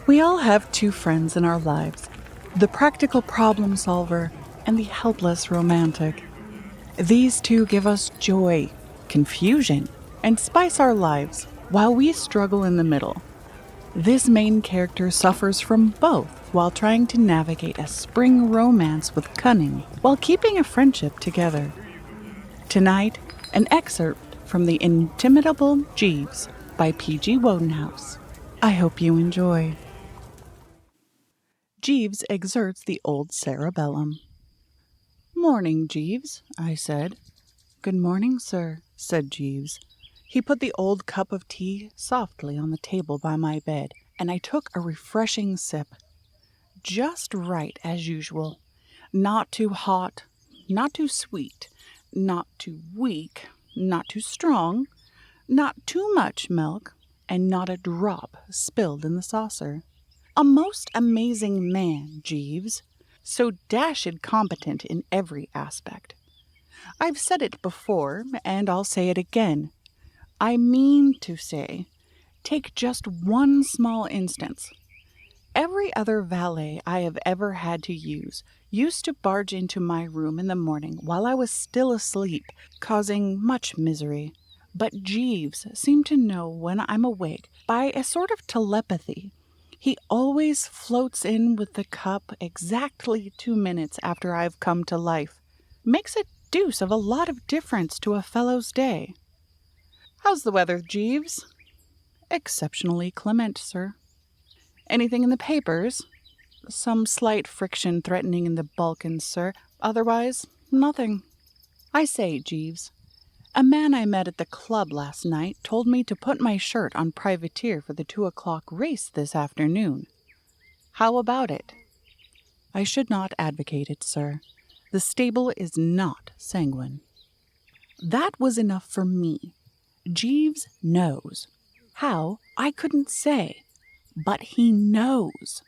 We all have two friends in our lives, the practical problem solver and the helpless romantic. These two give us joy, confusion, and spice our lives while we struggle in the middle. This main character suffers from both while trying to navigate a spring romance with cunning while keeping a friendship together. Tonight, an excerpt from The Intiminable Jeeves by P.G. Wodenhouse. I hope you enjoy. Jeeves exerts the old cerebellum. "Morning, Jeeves," I said. "Good morning, sir," said Jeeves. He put the old cup of tea softly on the table by my bed, and I took a refreshing sip. Just right, as usual. Not too hot, not too sweet, not too weak, not too strong, not too much milk, and not a drop spilled in the saucer. A most amazing man, Jeeves. So dashed competent in every aspect. I've said it before, and I'll say it again. I mean to say, take just one small instance. Every other valet I have ever had to use used to barge into my room in the morning while I was still asleep, causing much misery. But Jeeves seemed to know when I'm awake by a sort of telepathy. He always floats in with the cup exactly 2 minutes after I've come to life. Makes a deuce of a lot of difference to a fellow's day. "How's the weather, Jeeves?" "Exceptionally clement, sir." "Anything in the papers?" "Some slight friction threatening in the Balkans, sir. Otherwise, nothing." "I say, Jeeves, a man I met at the club last night told me to put my shirt on privateer for the 2 o'clock race this afternoon. How about it?" "I should not advocate it, sir. The stable is not sanguine." That was enough for me. Jeeves knows. How, I couldn't say. But he knows.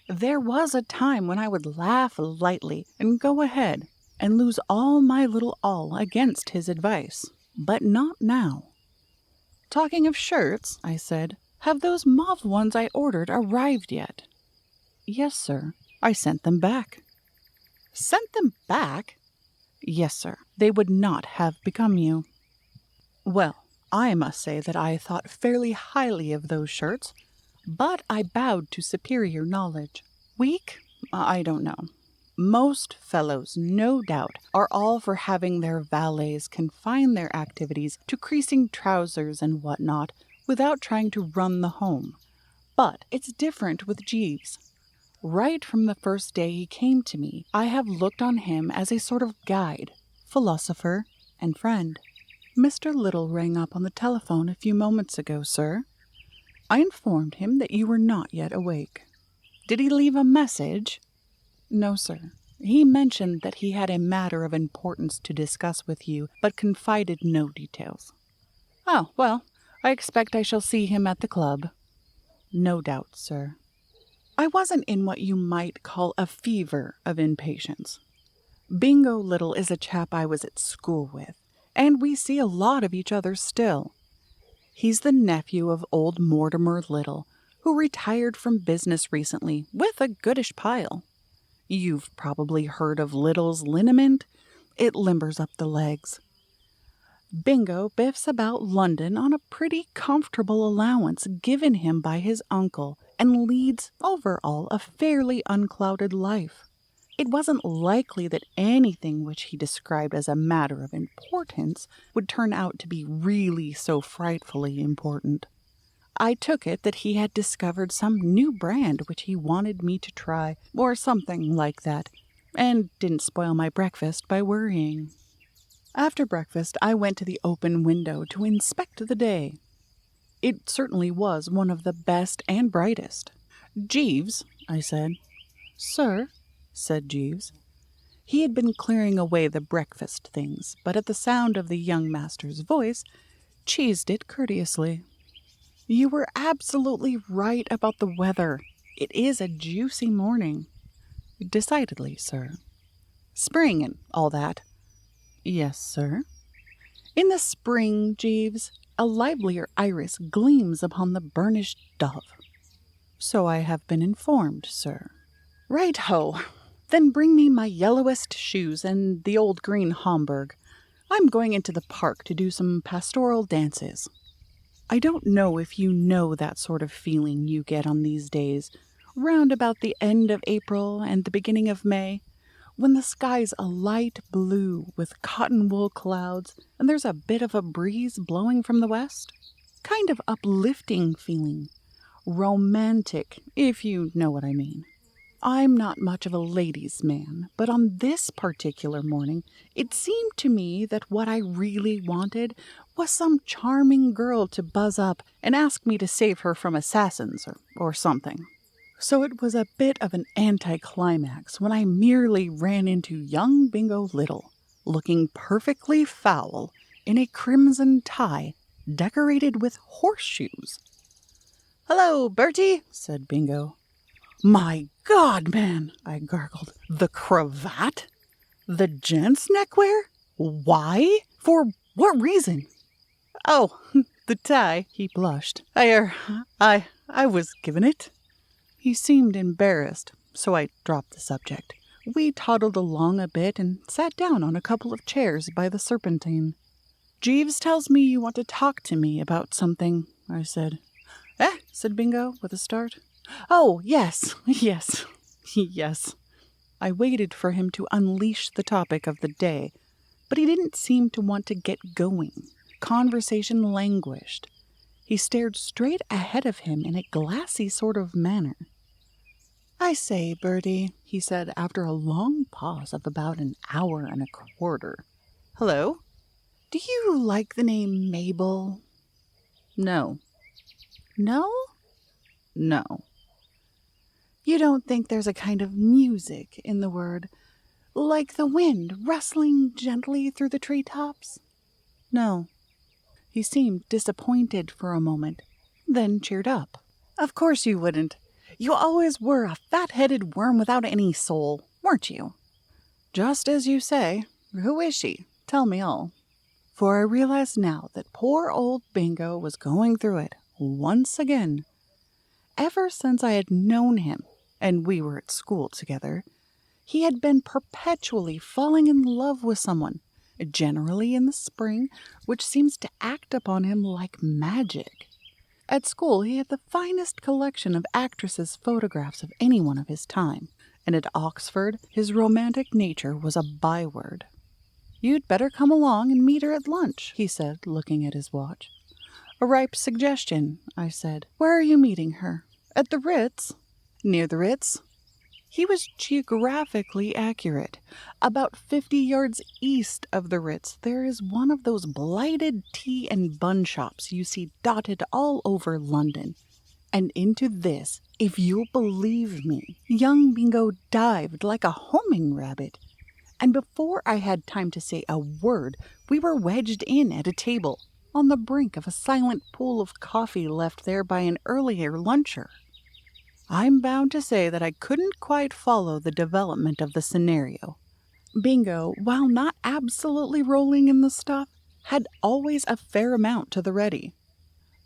There was a time when I would laugh lightly and go ahead and lose all my little all against his advice. But not now. "Talking of shirts," I said, "have those mauve ones I ordered arrived yet?" "Yes, sir. I sent them back." "Sent them back?" "Yes, sir. They would not have become you." Well, I must say that I thought fairly highly of those shirts, but I bowed to superior knowledge. Weak? I don't know. Most fellows, no doubt, are all for having their valets confine their activities to creasing trousers and whatnot without trying to run the home. But it's different with Jeeves. Right from the first day he came to me, I have looked on him as a sort of guide, philosopher, and friend. "Mr. Little rang up on the telephone a few moments ago, sir. I informed him that you were not yet awake." "Did he leave a message?" "No, sir. He mentioned that he had a matter of importance to discuss with you, but confided no details." "Oh, well, I expect I shall see him at the club." "No doubt, sir." I wasn't in what you might call a fever of impatience. Bingo Little is a chap I was at school with, and we see a lot of each other still. He's the nephew of old Mortimer Little, who retired from business recently with a goodish pile. You've probably heard of Little's liniment. It limbers up the legs. Bingo biffs about London on a pretty comfortable allowance given him by his uncle and leads, overall, a fairly unclouded life. It wasn't likely that anything which he described as a matter of importance would turn out to be really so frightfully important. I took it that he had discovered some new brand which he wanted me to try, or something like that, and didn't spoil my breakfast by worrying. After breakfast, I went to the open window to inspect the day. It certainly was one of the best and brightest. "Jeeves," I said. "Sir," said Jeeves. He had been clearing away the breakfast things, but at the sound of the young master's voice, cheesed it courteously. "You were absolutely right about the weather. It is a juicy morning." "Decidedly, sir." "Spring and all that." "Yes, sir." "In the spring, Jeeves, a livelier iris gleams upon the burnished dove." So I have been informed, sir. Right-ho. Then bring me my yellowest shoes and the old green Homburg. I'm going into the park to do some pastoral dances. I don't know if you know that sort of feeling you get on these days, round about the end of April and the beginning of May, when the sky's a light blue with cotton wool clouds and there's a bit of a breeze blowing from the west. Kind of uplifting feeling. Romantic, if you know what I mean. I'm not much of a ladies' man, but on this particular morning, it seemed to me that what I really wanted was some charming girl to buzz up and ask me to save her from assassins or something. So it was a bit of an anticlimax when I merely ran into young Bingo Little, looking perfectly foul in a crimson tie decorated with horseshoes. "Hello, Bertie," said Bingo. "My God, man," I gargled. "The cravat? The gents' neckwear? Why? For what reason?" "Oh, the tie," he blushed. I was given it." He seemed embarrassed, so I dropped the subject. We toddled along a bit and sat down on a couple of chairs by the Serpentine. "Jeeves tells me you want to talk to me about something," I said. "Eh?" said Bingo with a start. "Oh, yes, yes, yes." I waited for him to unleash the topic of the day, but he didn't seem to want to get going. Conversation languished. He stared straight ahead of him in a glassy sort of manner. "I say, Bertie," he said after a long pause of about an hour and a quarter. "Hello? Do you like the name Mabel?" "No." "No?" "No." "You don't think there's a kind of music in the word, like the wind rustling gently through the treetops?" "No." He seemed disappointed for a moment, then cheered up. "Of course you wouldn't. You always were a fat-headed worm without any soul, weren't you?" "Just as you say. Who is she? Tell me all." For I realized now that poor old Bingo was going through it once again. Ever since I had known him, and we were at school together, he had been perpetually falling in love with someone, generally in the spring, which seems to act upon him like magic. At school he had the finest collection of actresses' photographs of anyone of his time, and at Oxford his romantic nature was a byword. "You'd better come along and meet her at lunch," he said, looking at his watch. "A ripe suggestion," I said. "Where are you meeting her? At the Ritz?" "Near the Ritz." He was geographically accurate. About 50 yards east of the Ritz, there is one of those blighted tea and bun shops you see dotted all over London. And into this, if you'll believe me, young Bingo dived like a homing rabbit. And before I had time to say a word, we were wedged in at a table, on the brink of a silent pool of coffee left there by an earlier luncher. I'm bound to say that I couldn't quite follow the development of the scenario. Bingo, while not absolutely rolling in the stuff, had always a fair amount to the ready.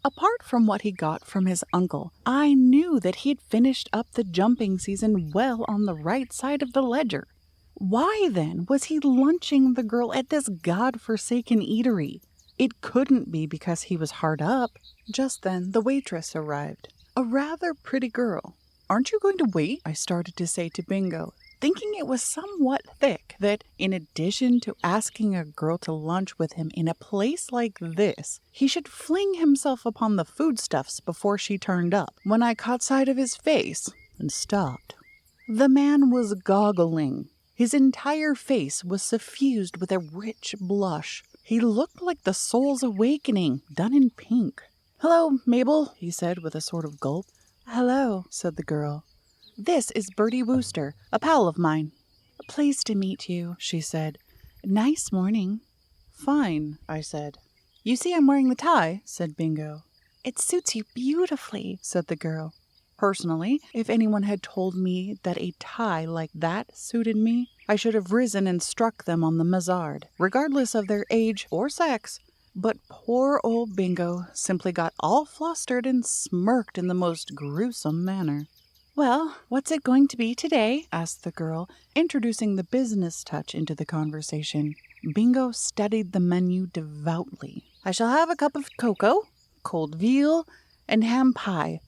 Apart from what he got from his uncle, I knew that he'd finished up the jumping season well on the right side of the ledger. Why, then, was he lunching the girl at this god-forsaken eatery? It couldn't be because he was hard up. Just then the waitress arrived. A rather pretty girl. "Aren't you going to wait?" I started to say to Bingo, thinking it was somewhat thick that, in addition to asking a girl to lunch with him in a place like this, he should fling himself upon the foodstuffs before she turned up, when I caught sight of his face and stopped. The man was goggling. His entire face was suffused with a rich blush. He looked like the soul's awakening, done in pink. "Hello, Mabel," he said with a sort of gulp. "Hello," said the girl. "This is Bertie Wooster, a pal of mine." "Pleased to meet you," she said. "Nice morning." "Fine," I said. "You see I'm wearing the tie," said Bingo. "It suits you beautifully," said the girl. Personally, if anyone had told me that a tie like that suited me, I should have risen and struck them on the mazzard, regardless of their age or sex, But poor old Bingo simply got all flustered and smirked in the most gruesome manner. "Well, what's it going to be today?" asked the girl, introducing the business touch into the conversation. Bingo studied the menu devoutly. "I shall have a cup of cocoa, cold veal, and ham pie,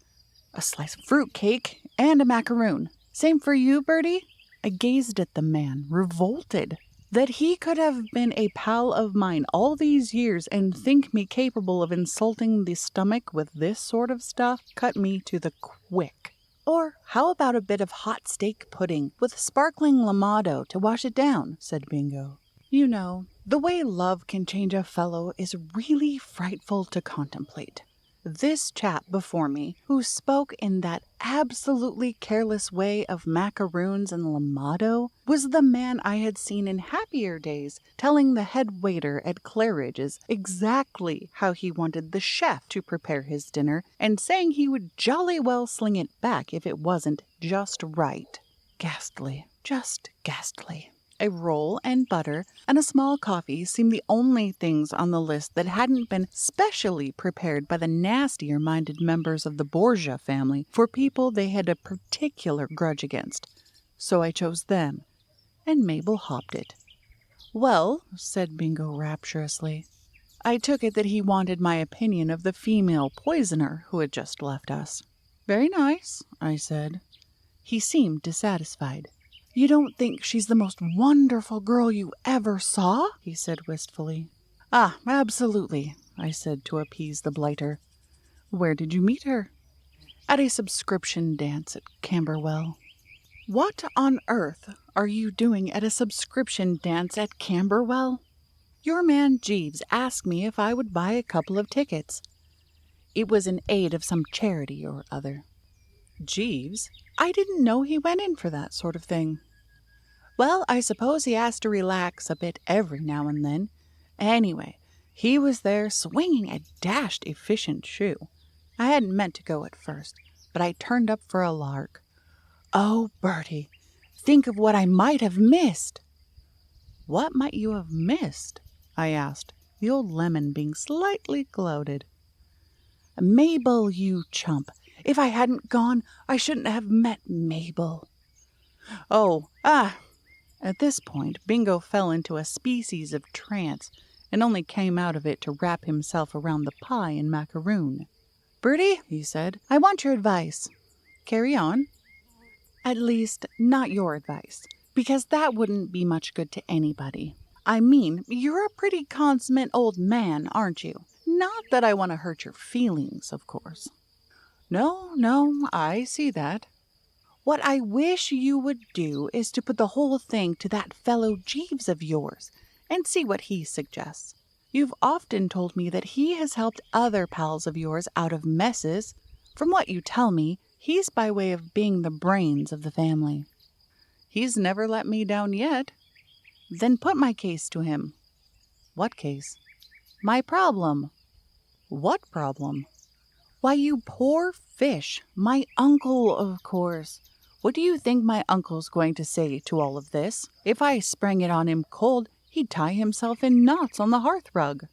a slice of fruit cake, and a macaroon. Same for you, Bertie?" I gazed at the man, revolted. That he could have been a pal of mine all these years and think me capable of insulting the stomach with this sort of stuff cut me to the quick. "Or how about a bit of hot steak pudding with sparkling lamado to wash it down?" said Bingo. You know, the way love can change a fellow is really frightful to contemplate. This chap before me, who spoke in that absolutely careless way of macaroons and lamado, was the man I had seen in happier days telling the head waiter at Claridge's exactly how he wanted the chef to prepare his dinner and saying he would jolly well sling it back if it wasn't just right. Ghastly, just ghastly. A roll and butter and a small coffee seemed the only things on the list that hadn't been specially prepared by the nastier-minded members of the Borgia family for people they had a particular grudge against. So I chose them, and Mabel hopped it. "Well," said Bingo rapturously, "I took it that he wanted my opinion of the female poisoner who had just left us." "Very nice," I said. He seemed dissatisfied. "You don't think she's the most wonderful girl you ever saw?" he said wistfully. "Ah, absolutely," I said to appease the blighter. "Where did you meet her?" "At a subscription dance at Camberwell." "What on earth are you doing at a subscription dance at Camberwell?" "Your man Jeeves asked me if I would buy a couple of tickets. It was in aid of some charity or other." "Jeeves? I didn't know he went in for that sort of thing." "Well, I suppose he has to relax a bit every now and then. Anyway, he was there swinging a dashed efficient shoe. I hadn't meant to go at first, but I turned up for a lark. Oh, Bertie, think of what I might have missed." "What might you have missed?" I asked, the old lemon being slightly clouded. "Mabel, you chump. If I hadn't gone, I shouldn't have met Mabel." "Oh, At this point, Bingo fell into a species of trance and only came out of it to wrap himself around the pie and macaroon. "Bertie," he said, "I want your advice." "Carry on." "At least, not your advice, because that wouldn't be much good to anybody. I mean, you're a pretty consummate old man, aren't you? Not that I want to hurt your feelings, of course." No, I see that." "What I wish you would do is to put the whole thing to that fellow Jeeves of yours and see what he suggests. You've often told me that he has helped other pals of yours out of messes. From what you tell me, he's by way of being the brains of the family." "He's never let me down yet." "Then put my case to him." "What case?" "My problem." "What problem?" "Why, you poor fish. My uncle, of course. What do you think my uncle's going to say to all of this? If I sprang it on him cold, he'd tie himself in knots on the hearthrug."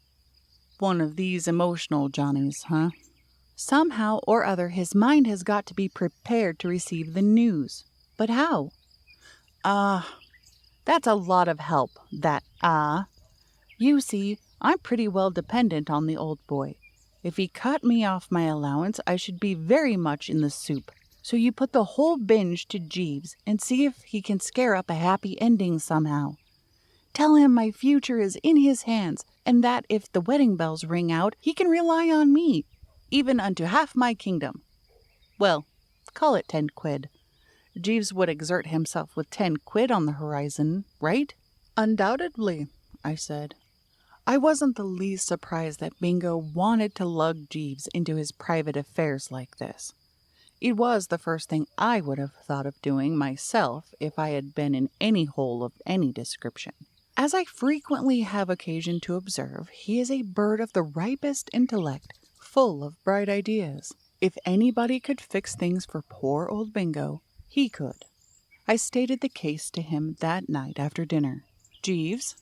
"One of these emotional Johnnies, huh?" "Somehow or other his mind has got to be prepared to receive the news." "But how?" That's a lot of help, that You see, I'm pretty well dependent on the old boy. If he cut me off my allowance, I should be very much in the soup. So you put the whole binge to Jeeves and see if he can scare up a happy ending somehow. Tell him my future is in his hands, and that if the wedding bells ring out, he can rely on me, even unto half my kingdom. Well, call it 10 quid. Jeeves would exert himself with 10 quid on the horizon, right?" "Undoubtedly," I said. I wasn't the least surprised that Bingo wanted to lug Jeeves into his private affairs like this. It was the first thing I would have thought of doing myself if I had been in any hole of any description. As I frequently have occasion to observe, he is a bird of the ripest intellect, full of bright ideas. If anybody could fix things for poor old Bingo, he could. I stated the case to him that night after dinner. "Jeeves?"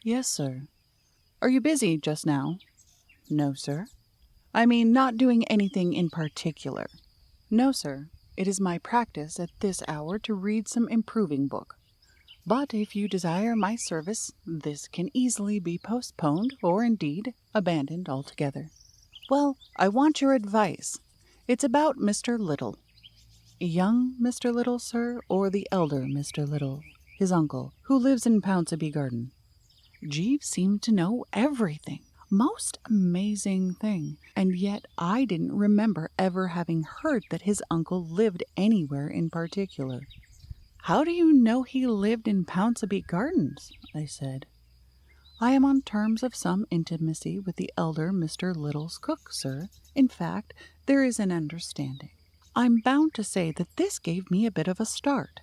"Yes, sir." "Are you busy just now?" No, sir. I mean, not doing anything in particular. No, sir. It is my practice at this hour to read some improving book. But if you desire my service, this can easily be postponed or indeed abandoned altogether. Well, I want your advice. It's about Mr. Little. Young Mr. Little, sir, or the elder Mr. Little, his uncle, who lives in Pounceby Garden? Jeeves seemed to know everything. Most amazing thing. And yet I didn't remember ever having heard that his uncle lived anywhere in particular. How do you know he lived in Pounceby Gardens? I said. I am on terms of some intimacy with the elder Mr. Little's cook, sir. In fact, there is an understanding. I'm bound to say that this gave me a bit of a start.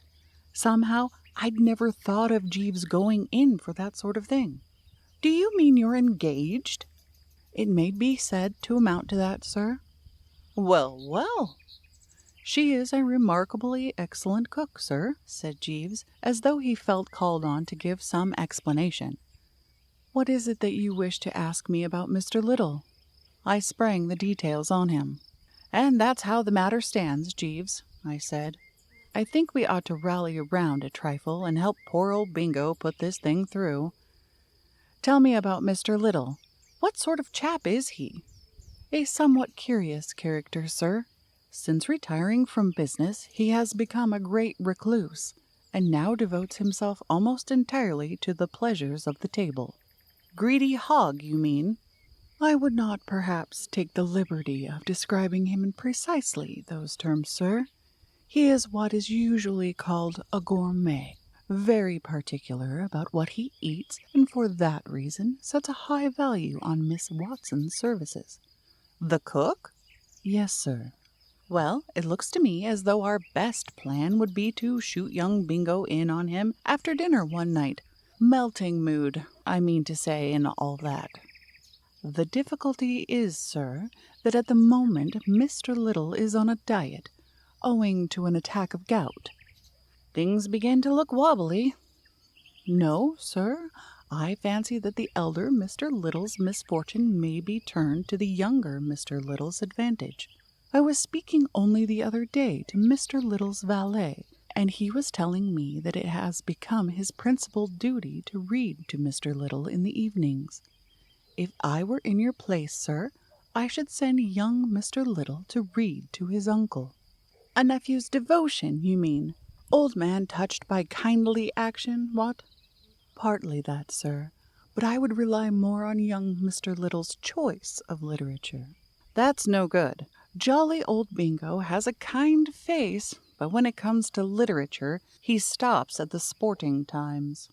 Somehow, I'd never thought of Jeeves going in for that sort of thing. Do you mean you're engaged? It may be said to amount to that, sir. Well, well. She is a remarkably excellent cook, sir, said Jeeves, as though he felt called on to give some explanation. What is it that you wish to ask me about Mr. Little? I sprang the details on him. And that's how the matter stands, Jeeves, I said. I think we ought to rally around a trifle and help poor old Bingo put this thing through. Tell me about Mr. Little. What sort of chap is he? A somewhat curious character, sir. Since retiring from business, he has become a great recluse, and now devotes himself almost entirely to the pleasures of the table. Greedy hog, you mean? I would not perhaps take the liberty of describing him in precisely those terms, sir. He is what is usually called a gourmet, very particular about what he eats, and for that reason sets a high value on Miss Watson's services. The cook? Yes, sir. Well, it looks to me as though our best plan would be to shoot young Bingo in on him after dinner one night. Melting mood, I mean to say, and all that. The difficulty is, sir, that at the moment Mr. Little is on a diet, owing to an attack of gout. Things begin to look wobbly. No, sir, I fancy that the elder Mr. Little's misfortune may be turned to the younger Mr. Little's advantage. I was speaking only the other day to Mr. Little's valet, and he was telling me that it has become his principal duty to read to Mr. Little in the evenings. If I were in your place, sir, I should send young Mr. Little to read to his uncle. A nephew's devotion, you mean? Old man touched by kindly action, what? Partly that, sir, but I would rely more on young Mr. Little's choice of literature. That's no good. Jolly old Bingo has a kind face, but when it comes to literature, he stops at the sporting times.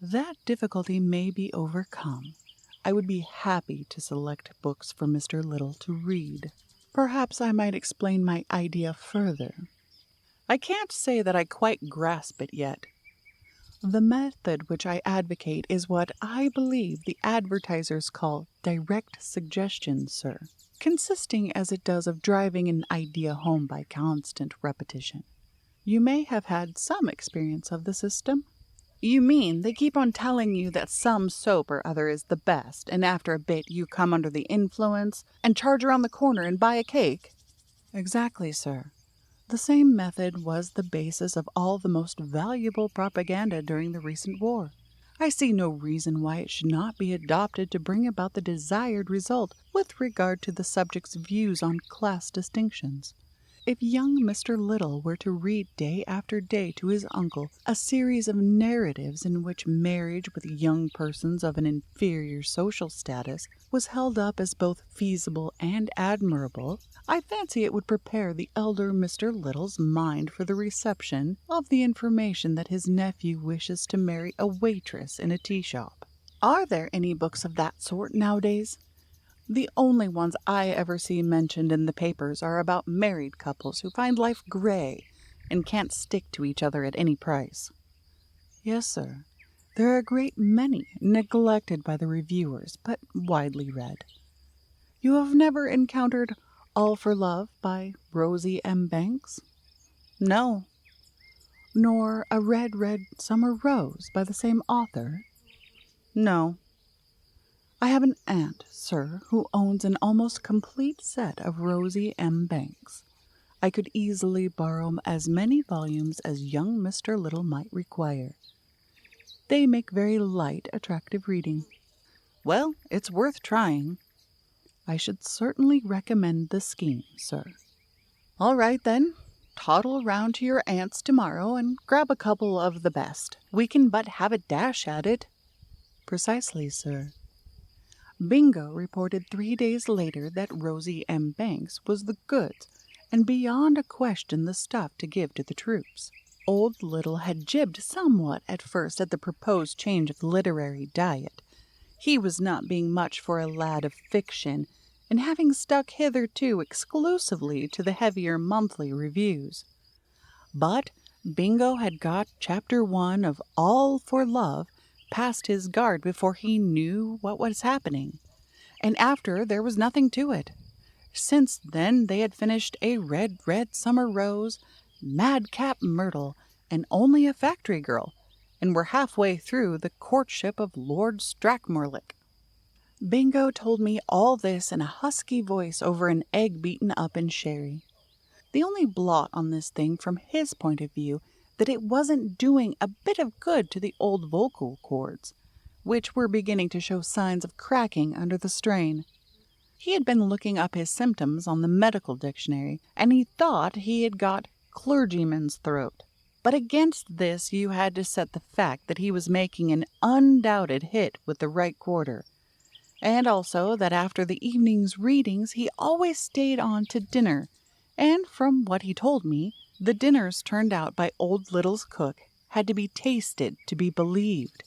That difficulty may be overcome. I would be happy to select books for Mr. Little to read. Perhaps I might explain my idea further. I can't say that I quite grasp it yet. The method which I advocate is what I believe the advertisers call direct suggestion, sir, consisting as it does of driving an idea home by constant repetition. You may have had some experience of the system. You mean they keep on telling you that some soap or other is the best, and after a bit you come under the influence and charge around the corner and buy a cake? Exactly, sir. The same method was the basis of all the most valuable propaganda during the recent war. I see no reason why it should not be adopted to bring about the desired result with regard to the subject's views on class distinctions. If young Mr. Little were to read day after day to his uncle a series of narratives in which marriage with young persons of an inferior social status was held up as both feasible and admirable, I fancy it would prepare the elder Mr. Little's mind for the reception of the information that his nephew wishes to marry a waitress in a tea shop. Are there any books of that sort nowadays? The only ones I ever see mentioned in the papers are about married couples who find life gray and can't stick to each other at any price. Yes, sir. There are a great many neglected by the reviewers, but widely read. You have never encountered All for Love by Rosie M. Banks? No. Nor A Red, Red Summer Rose by the same author? No. I have an aunt, sir, who owns an almost complete set of Rosie M. Banks. I could easily borrow as many volumes as young Mr. Little might require. They make very light, attractive reading. Well, it's worth trying. I should certainly recommend the scheme, sir. All right, then. Toddle round to your aunt's tomorrow and grab a couple of the best. We can but have a dash at it. Precisely, sir. Bingo reported 3 days later that Rosie M. Banks was the goods, and beyond a question the stuff to give to the troops. Old Little had jibbed somewhat at first at the proposed change of literary diet. He was not being much for a lad of fiction, and having stuck hitherto exclusively to the heavier monthly reviews. But Bingo had got Chapter 1 of All for Love past his guard before he knew what was happening, and after there was nothing to it. Since then they had finished A Red, Red Summer Rose, Madcap Myrtle, and Only a Factory Girl, and were halfway through The Courtship of Lord Strackmorlick. Bingo told me all this in a husky voice over an egg beaten up in sherry. The only blot on this thing from his point of view that it wasn't doing a bit of good to the old vocal cords, which were beginning to show signs of cracking under the strain. He had been looking up his symptoms on the medical dictionary, and he thought he had got clergyman's throat. But against this you had to set the fact that he was making an undoubted hit with the right quarter, and also that after the evening's readings he always stayed on to dinner, and from what he told me, the dinners turned out by Old Little's cook had to be tasted to be believed.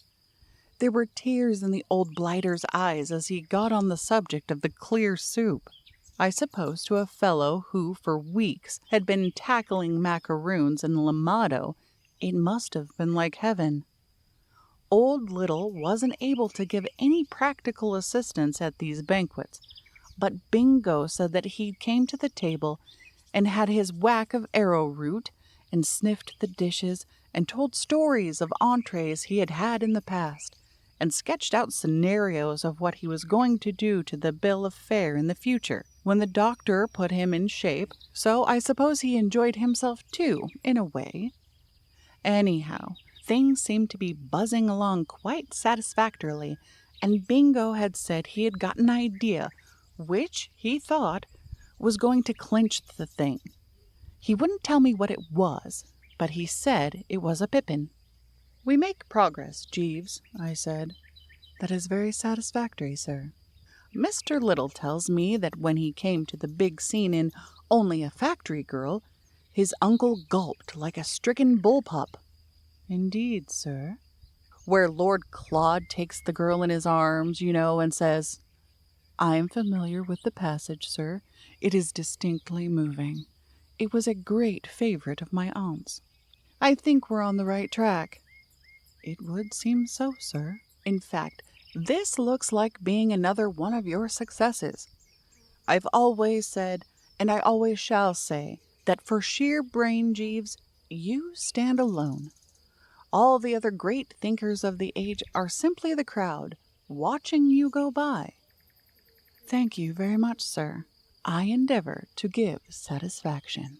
There were tears in the old blighter's eyes as he got on the subject of the clear soup. I suppose to a fellow who for weeks had been tackling macaroons and lamado, it must have been like heaven. Old Little wasn't able to give any practical assistance at these banquets, but Bingo said that he came to the table and had his whack of arrowroot, and sniffed the dishes, and told stories of entrees he had had in the past, and sketched out scenarios of what he was going to do to the bill of fare in the future, when the doctor put him in shape, so I suppose he enjoyed himself too, in a way. Anyhow, things seemed to be buzzing along quite satisfactorily, and Bingo had said he had got an idea, which, he thought, was going to clinch the thing. He wouldn't tell me what it was, but he said it was a pippin. "We make progress, Jeeves," I said. "That is very satisfactory, sir." "Mr. Little tells me that when he came to the big scene in Only a Factory Girl, his uncle gulped like a stricken bullpup." "Indeed, sir." "Where Lord Claude takes the girl in his arms, you know, and says—" "I am familiar with the passage, sir. It is distinctly moving. It was a great favorite of my aunt's." "I think we're on the right track." "It would seem so, sir. In fact, this looks like being another one of your successes. I've always said, and I always shall say, that for sheer brain, Jeeves, you stand alone. All the other great thinkers of the age are simply the crowd, watching you go by." "Thank you very much, sir. I endeavor to give satisfaction."